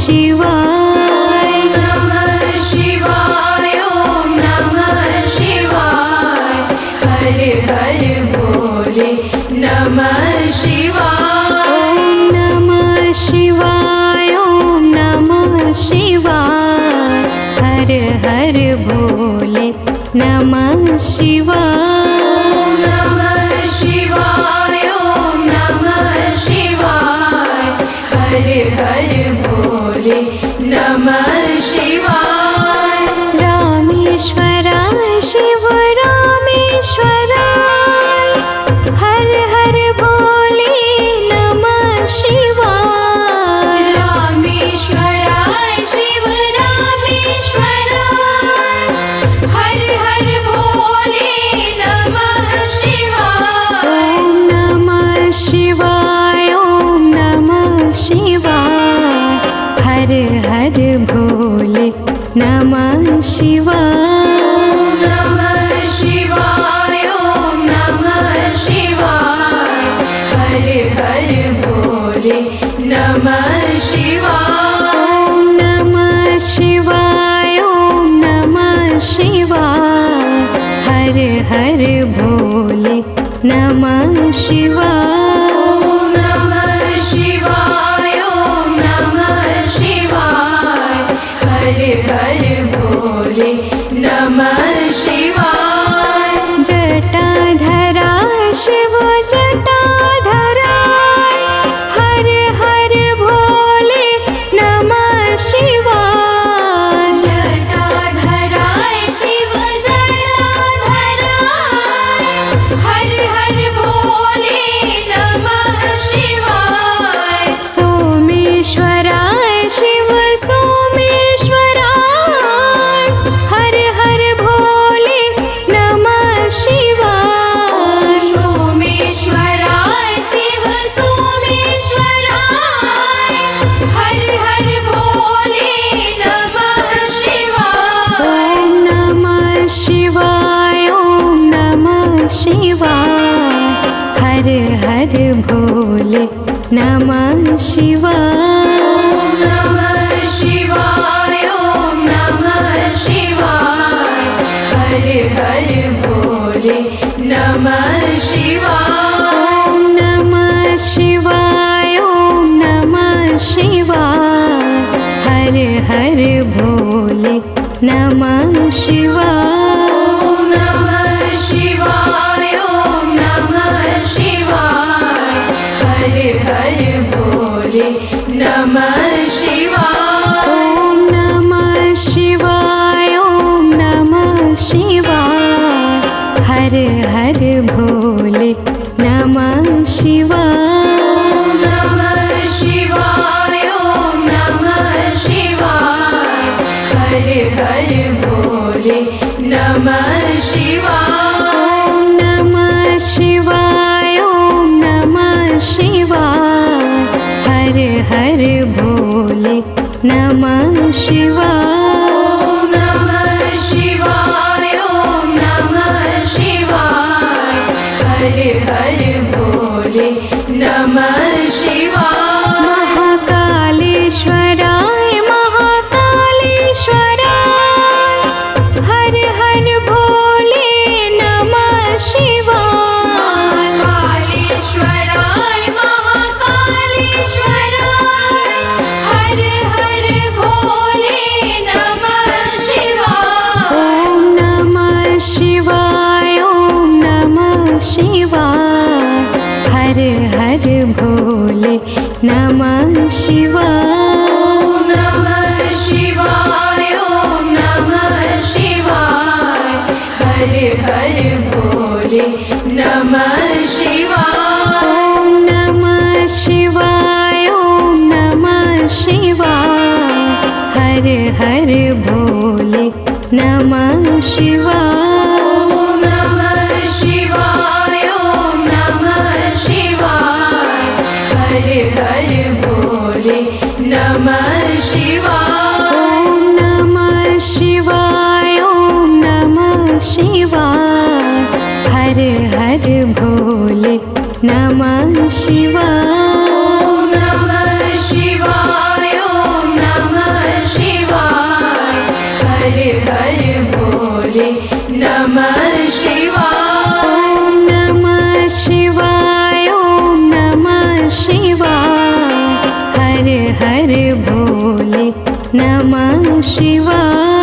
शिवाय। नमः शिवाय, ओम नमः शिवाय। हर हर भोले नमः शिवाय। ओम नमः शिवाय, ओम नमः शिवाय। हर हर भोले नमः शिवाय। ओम नमः शिवाय, ओम नमः शिवाय। हर हर भोले नमः शिवाय। रामेश्वराय शिव रामेश्वराय। हर हर भोले नमः शिवाय। रामेश्वराय शिव रामेश्वराय। हर हर भोले नमः शिवाय। ओम नमः शिवाय, ओम नमः शिवाय। हर हर भोले नमः शिवाय। ओम नमः शिवाय, ओम नमः शिवाय। हर हर भोले नमः शिवाय। ओम नमः शिवाय, ओम नमः शिवाय। हर हर भोले नमः शिवाय। ओम नमः शिवाय, ओम नमः शिवाय। हर हर भोले नमः शिवाय। जटाधरा शिव जटाधरा। हर हर भोले नमः शिवाय। जटाधरा शिव जटाधरा। हर हर भोले नमः शिवाय। सोमेश्वराय शिव सोमेश्वराय। हर हर भोले नमः शिवाय। सोमेश्वराय शिव सोमेश्वराय। हर हर भोले नमः शिवाय। ओम नमः शिवाय, ओम नमः शिवाय। हर हर भोले नमः शिवाय। ओम नमः शिवाय, ओम नमः शिवाय। हर हर भोले नमः शिवाय। ओम नमः शिवाय, ओम नमः शिवाय। हर हर भोले नमः शिवाय। ओम नमः शिवाय, ओम नमः शिवाय। हर हर भोले नमः शिवाय। ओम नमः शिवाय, ओम नमः शिवाय। हर हर भोले नमः शिवाय। ओम नमः शिवाय, ओम नमः शिवाय। हर हर भोले नमः शिवाय। ओम नमः शिवाय, ओम नमः शिवाय। हर हर भोले नमः शिवाय। ओम नमः शिवाय, ओम नमः शिवाय। हर हर भोले नमः शिवाय। महाकालेश्वराय महाकालेश्वराय। हर हर भोले नमः शिवाय। महाकालेश्वराय महाकालेश्वराय। हर हर भोले नमः शिवाय। ओम नमः शिवाय, ओम नमः शिवाय। हर हर भोले नमः शिवाय। ओम नमः शिवाय, ओम नमः शिवाय। हर हर भोले नमः शिवाय। ओम नमः शिवाय, ओम नमः शिवाय। हर हर भोले नमः शिवाय। ओम नमः शिवाय, ओम नमः शिवाय। हर हर भोले नमः शिवाय। ओम नमः शिवाय, ओम नमः शिवाय। हर हर भोले नमः शिवाय। ओम नमः शिवाय, ओम नमः हर भोले नमः शिवाय। नमः शिवाय ॐ नमः शिवाय हर हर भोले नमः शिवाय।